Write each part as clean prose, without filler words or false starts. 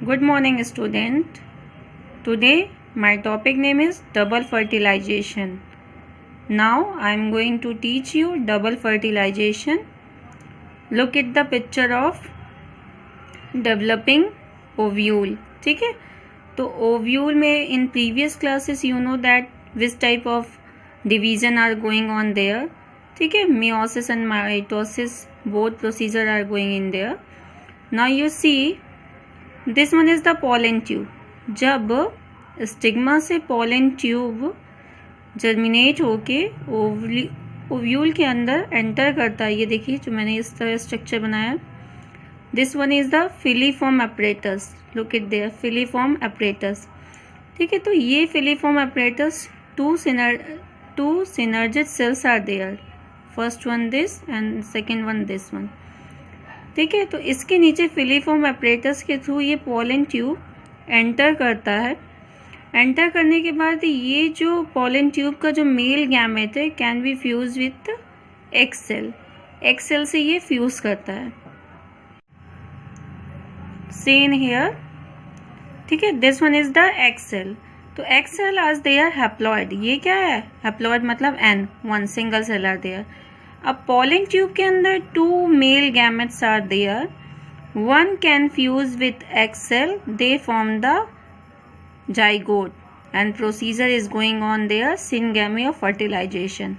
Good morning, student. Today my topic name is double fertilization. Now I am going to teach you double fertilization. Look at the picture of developing ovule. ठीक है, तो ovule में in previous classes you know that which type of division are going on there. ठीक है, meiosis and mitosis both procedure are going in there. Now you see this one is the pollen tube. जब stigma से pollen tube germinate होके ovule के अंदर enter करता है, ये देखिए जो मैंने इस तरह स्ट्रक्चर बनाया. This one is the filiform apparatus. Look at their filiform apparatus. ठीक है, तो ये filiform apparatus two synergid cells are there. First one this and second one this one. ठीक है, तो इसके नीचे फिलीफॉर्म एपरेटस के थ्रू ये पोलन ट्यूब एंटर करता है. एंटर करने के बाद ये जो पोलन ट्यूब का जो मेल गैमेट है can be fuse with egg cell. Egg cell से ये फ्यूज करता है. Seen here. ठीक है, this one is the egg cell. तो एग सेल आज दे आर हैप्लॉइड. ये क्या है? हैप्लॉइड मतलब N, one single cell are there. अब पोलन ट्यूब के अंदर two male gametes are there. One can fuse with egg cell. They form the zygote and procedure is going on there, syngamy of fertilization.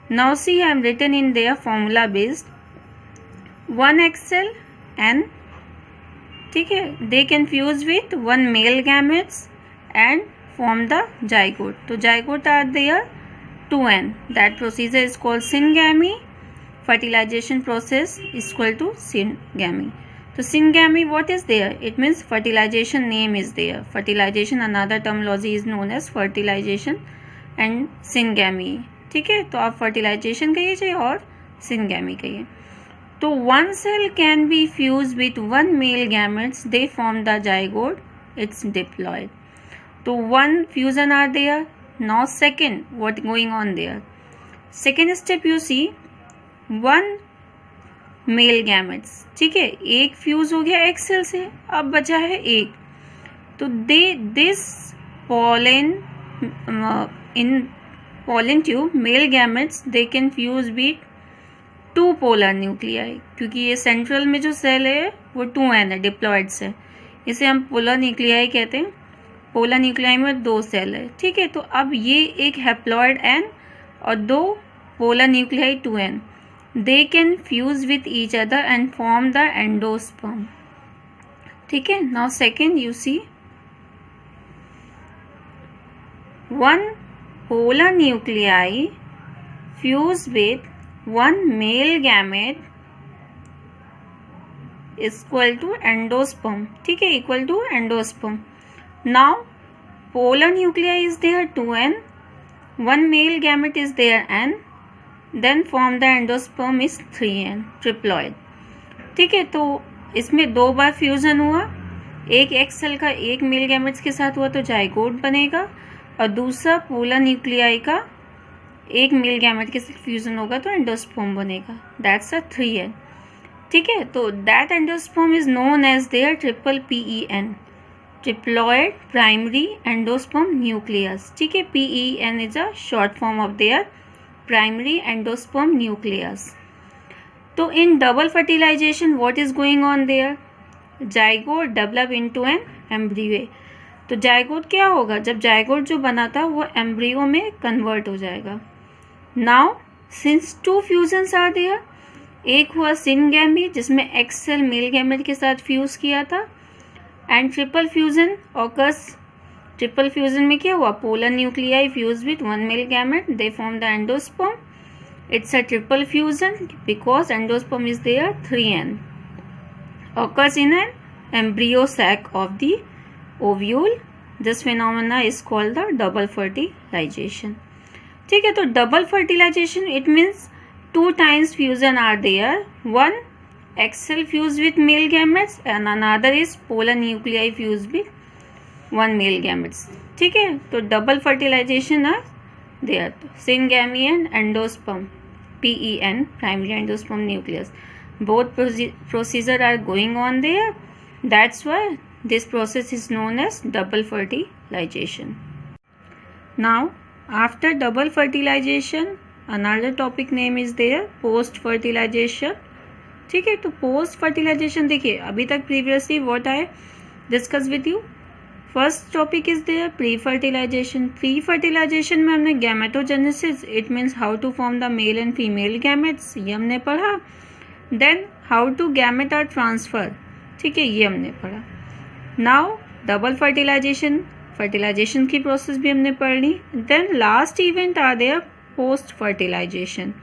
Now see, I am written in their formula based. One egg cell and ठीक है, they can fuse with one male gametes and form the zygote. तो zygote are there 2n. That procedure is called syngamy. Fertilization process is equal to syngamy. So syngamy, what is there? It means fertilization name is there. Fertilization another terminology is known as fertilization and syngamy. ठीक है, तो आप fertilization कहिए चाहे और syngamy कहिए. तो one cell can be fused with one male gametes. They form the zygote. It's diploid. तो one fusion are there. Now second, what going on there? Second step you see, one mail gametes. ठीक है, एक fuse हो गया एक cell से, अब बचा है एक. तो this pollen in pollen tube male gametes they can fuse with two polar nuclei. क्योंकि ये सेंट्रल में जो सेल है वो 2n है, डिप्लॉइड से. इसे हम पोलर न्यूक्लियाई कहते हैं. पोलर न्यूक्लियाई में दो सेल है. ठीक है, तो अब ये एक हैप्लॉइड n और दो polar nuclei 2n. They can fuse with each other and form the endosperm. ठीक है, now second you see, one polar nuclei fuse with one male gamete is equal to endosperm. ठीक है, equal to endosperm. Now polar nuclei is there 2n, one male gamete is there n, then form the endosperm is 3n, triploid. ठीक है, तो इसमें दो बार fusion हुआ. एक x cell का एक मेल गैमेट्स के साथ हुआ तो जाइगोट बनेगा, और दूसरा पोलर न्यूक्लियाई का एक मेल गैमेट के साथ फ्यूजन होगा तो एंडोस्पर्म बनेगा. That's a 3n. ठीक है, तो that endosperm is known as their triple PEN, triploid primary endosperm nucleus. ठीक है, PEN is a short form of their primary endosperm nucleus. तो in double fertilization what is going on there? Zygote develop into an embryo. तो zygote क्या होगा? जब zygote जो बना था वो embryo में convert हो जाएगा. Now since two fusions are there, एक हुआ syngamy जिसमें X cell male gamete के साथ fuse किया था, and triple fusion occurs. Triple fusion में क्या हुआ? Polar nuclei fuse with one male gamete, they form the endosperm. It's a triple fusion because endosperm is their 3n. occurs in an embryo sac of the ovule. This phenomena is called the double fertilization. ठीक है, तो double fertilization it means two times fusion are there. One egg cell fuse with male gametes and another is polar nuclei fuse with one male gametes. ठीक है, तो double fertilization are there. Syngamy and endosperm, PEN, primary endosperm nucleus, both procedure are going on there. That's why This process is known as double fertilization. Now after double fertilization another topic name is there post fertilization. ठीक है, तो post fertilisation देखिए अभी तक previously what I discuss with you. First topic is there pre fertilisation. Pre fertilisation में हमने gametogenesis, it means how to form the male and female gametes, ये हमने पढ़ा. Then how to gamete are transfer, ठीक है, ये हमने पढ़ा. नाउ डबल फर्टिलाइजेशन, फर्टिलाइजेशन की प्रोसेस भी हमने पढ़ ली. Then last event are there post fertilisation,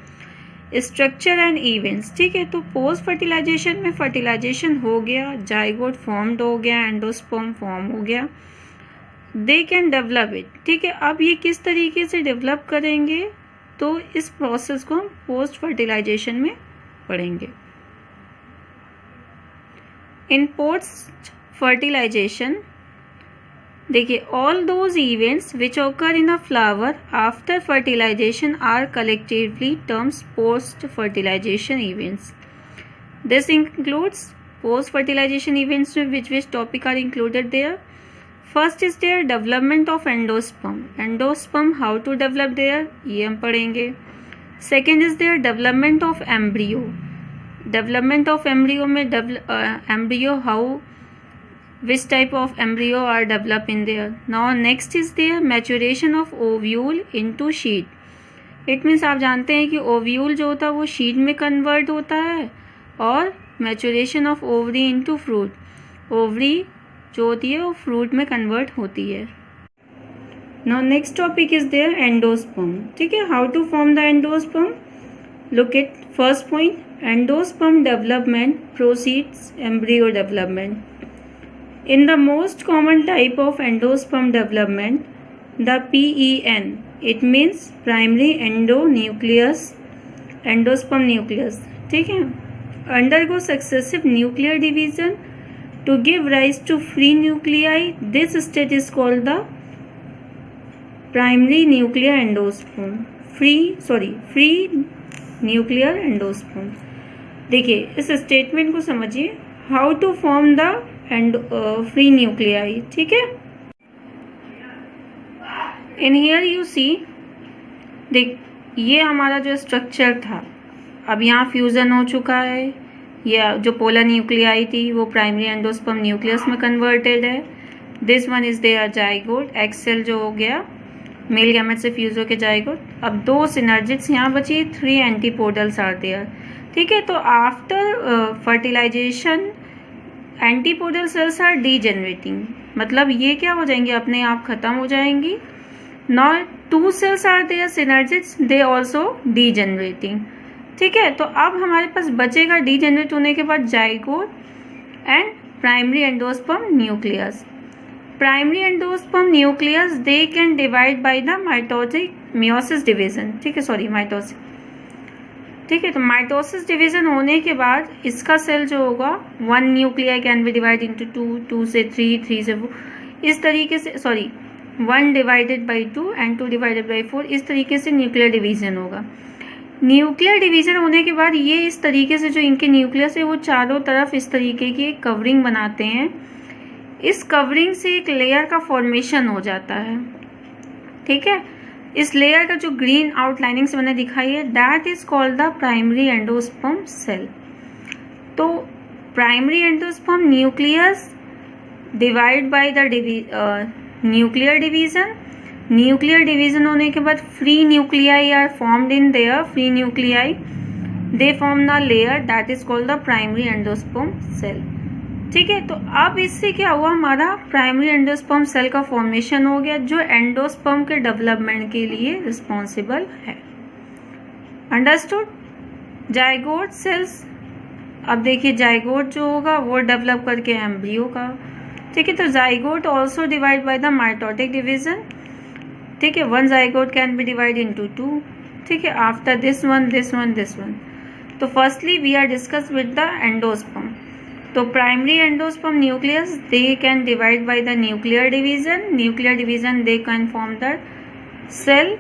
structure and events. ठीक है, तो पोस्ट फर्टिलाइजेशन में फर्टिलाइजेशन हो गया, जाइगोट फॉर्म्ड हो गया, एंडोस्पर्म फॉर्म हो गया, दे कैन डेवलप इट. ठीक है, अब ये किस तरीके से डेवलप करेंगे तो इस प्रोसेस को हम पोस्ट फर्टिलाइजेशन में पढ़ेंगे. इन पोस्ट फर्टिलाइजेशन देखिए all those events which occur in a flower after fertilisation are collectively terms post fertilisation events. This includes post fertilisation events में which topic are included there. First is there development of endosperm. Endosperm how to develop there ये हम पढ़ेंगे. Second is there development of embryo. Development of embryo में embryo how which type of embryo are developed in there. Now next is their maturation of ovule into sheet. It means आप जानते हैं कि ovule जो होता है वो sheet में कन्वर्ट होता है और maturation of ovary into fruit, ovary जो होती है वो फ्रूट में कन्वर्ट होती है. Now next topic is their endosperm. ठीक है, how to form the endosperm. Look at first point, endosperm development precedes embryo development. In the most common type of endosperm development, the PEN, it means primary endonucleus, endosperm nucleus, ठीक है, undergo successive nuclear division to give rise to free nuclei. This state is called the primary nuclear endosperm. free nuclear endosperm. देखिए इस statement को समझिए, how to form the and free nuclei. ठीक है, in here you see, देख ये हमारा जो स्ट्रक्चर था अब यहाँ फ्यूजन हो चुका है. ये जो पोलर न्यूक्लियाई थी वो प्राइमरी एंडोस्पर्म न्यूक्लियस में कन्वर्टेड है. This one is there zygote, egg cell जो हो गया मेल गैमेट से फ्यूज होकर जाइगोट. अब दो सिनर्जिट्स यहाँ बची, 3 एंटीपोडल्स आर देयर. ठीक है, तो after fertilisation antipodal cells are degenerating, मतलब ये क्या हो जाएंगी, अपने आप खत्म हो जाएंगी. Not 2 cells are there synergids, they also degenerating. ठीक है, तो अब हमारे पास बचेगा डीजेनरेट होने के बाद zygote and primary endosperm nucleus. Primary endosperm nucleus they can divide by the mitosis division. ठीक है, सॉरी माइटोसिस. ठीक है, तो माइटोसिस डिवीजन होने के बाद इसका सेल जो होगा 1 nuclei can be divide into 2, 2 से 3, 3 से 4, इस तरीके से, sorry 1 divided by 2 and 2 divided by 4, इस तरीके से न्यूक्लियर डिवीजन होगा. न्यूक्लियर डिवीजन होने के बाद ये इस तरीके से जो इनके न्यूक्लियस है वो चारों तरफ इस तरीके की एक कवरिंग बनाते हैं. इस कवरिंग से एक लेयर का फॉर्मेशन हो जाता है. ठीक है, इस लेयर का जो ग्रीन आउटलाइनिंग से मैंने दिखाई है that is called the primary endosperm cell. तो primary endosperm nucleus divide by the nuclear division. Nuclear division होने के बाद free nuclei are formed in there. Free nuclei they form the layer that is called the primary endosperm cell. ठीक है, तो अब इससे क्या हुआ, हमारा प्राइमरी एंडोस्पर्म सेल का फॉर्मेशन हो गया जो एंडोस्पर्म के डेवलपमेंट के लिए रिस्पॉन्सिबल है. अंडरस्टूड. जाइगोट सेल्स, अब देखिए जाइगोट जो होगा वो डेवलप करके एम्ब्रियो का. ठीक है, तो zygote also divide by the mitotic division. ठीक है, 1 zygote can be divide into 2. ठीक है, after this one, this one, this one. तो firstly we are discuss with the endosperm. तो primary endosperm nucleus they can divide by the nuclear division. Nuclear division they can form the cell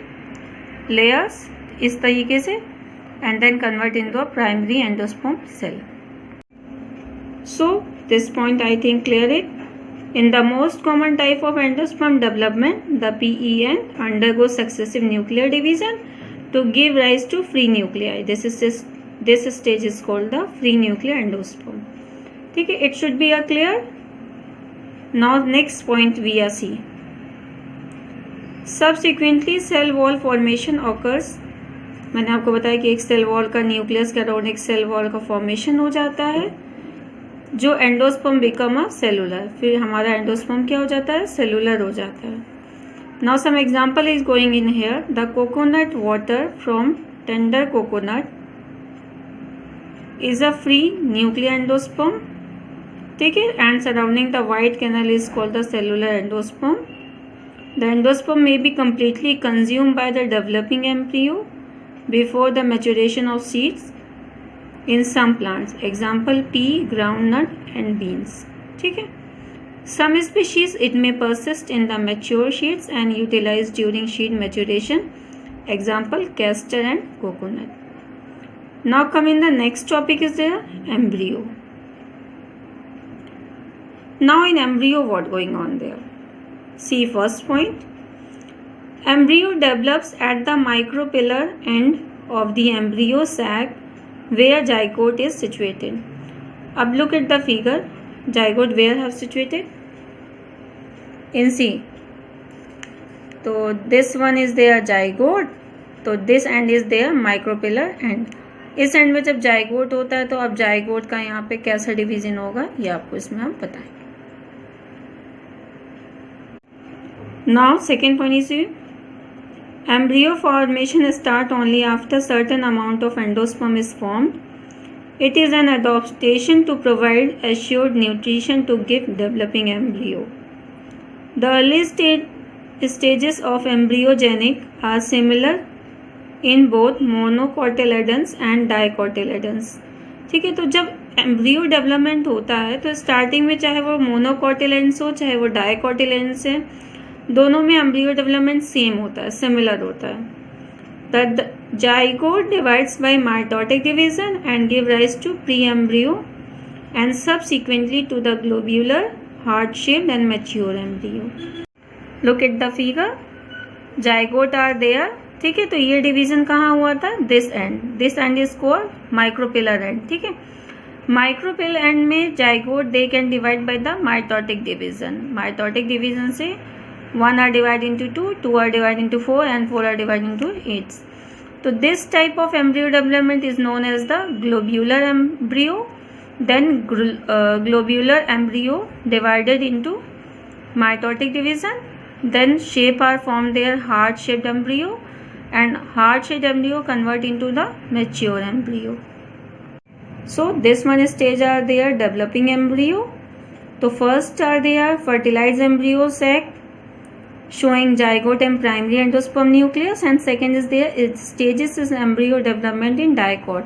layers इस तरीके से and then convert into a primary endosperm cell. So this point I think clear it. In the most common type of endosperm development, the PEN undergoes successive nuclear division to give rise to free nuclei. This stage is called the free nuclear endosperm. ठीक है, it should be clear. Now next point we are see. Subsequently cell wall formation occurs. मैंने आपको बताया कि एक cell wall का nucleus के around एक सेल वॉल का फॉर्मेशन हो जाता है जो एंडोस्पर्म बिकम अ सेलुलर, फिर हमारा एंडोस्पर्म क्या हो जाता है, सेलुलर हो जाता है. Now some example is going in here. The coconut water from tender coconut is a free nuclear endosperm. ठीक है, and surrounding the white kernel is called the cellular endosperm. The endosperm may be completely consumed by the developing embryo before the maturation of seeds in some plants. Example pea, groundnut and beans. ठीक है. Some species it may persist in the mature seeds and utilized during seed maturation. Example castor and coconut. Now come in the next topic is there embryo. Now in embryo what going on there? See first point. Embryo develops at the micropillar end of the embryo sac where zygote is situated. Ab look at the figure. Zygote where have situated? In C. So this one is their zygote. तो this end is their micropillar end. इस and में जब zygote होता है तो अब zygote का यहाँ पे कैसा डिवीजन होगा ये आपको इसमें हम बताएंगे. Now second point is embryo formation start only after certain amount of endosperm is formed. It is an adaptation to provide assured nutrition to give developing embryo. The early stages of embryogenic are similar in both monocotyledons and dicotyledons. ठीक है, तो जब embryo development होता है तो starting में चाहे वो मोनोकोटिलेडन्स हो चाहे वो डाइकोटिलेडन्स है, दोनों में एम्ब्रियो डेवलपमेंट सेम होता है, सिमिलर होता है. The zygote divides by mitotic division and give rise to pre embryo and subsequently to the globular heart shaped and mature embryo. Look at the figure. Zygote are there. ठीक है, तो ये division कहाँ हुआ था, this end is called micropylar end. ठीक है, micropylar end में zygote they can divide by the mitotic division. Mitotic division से 1 are divided into 2, 2 are divided into 4 and 4 are divided into 8. So this type of embryo development is known as the globular embryo. Then globular embryo divided into mitotic division. Then shape are formed there, heart shaped embryo, and heart shaped embryo convert into the mature embryo. So this one stage are there developing embryo. So first are there fertilized embryo sac showing zygote and primary endosperm nucleus, and second is there its stages is embryo development in dicot.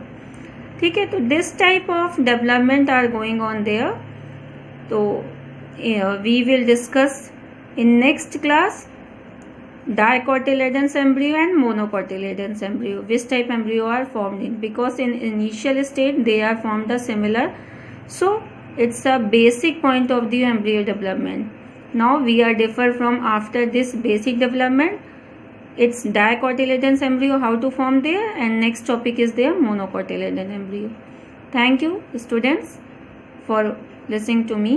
ठीक है, तो this type of development are going on there. तो we will discuss in next class dicotyledons embryo and monocotyledons embryo, which type embryo are formed in, because in initial state they are formed the similar, so it's a basic point of the embryo development. Now we are differ from after this basic development. It's dicotyledons embryo how to form there, and next topic is their monocotyledon embryo. Thank you students for listening to me.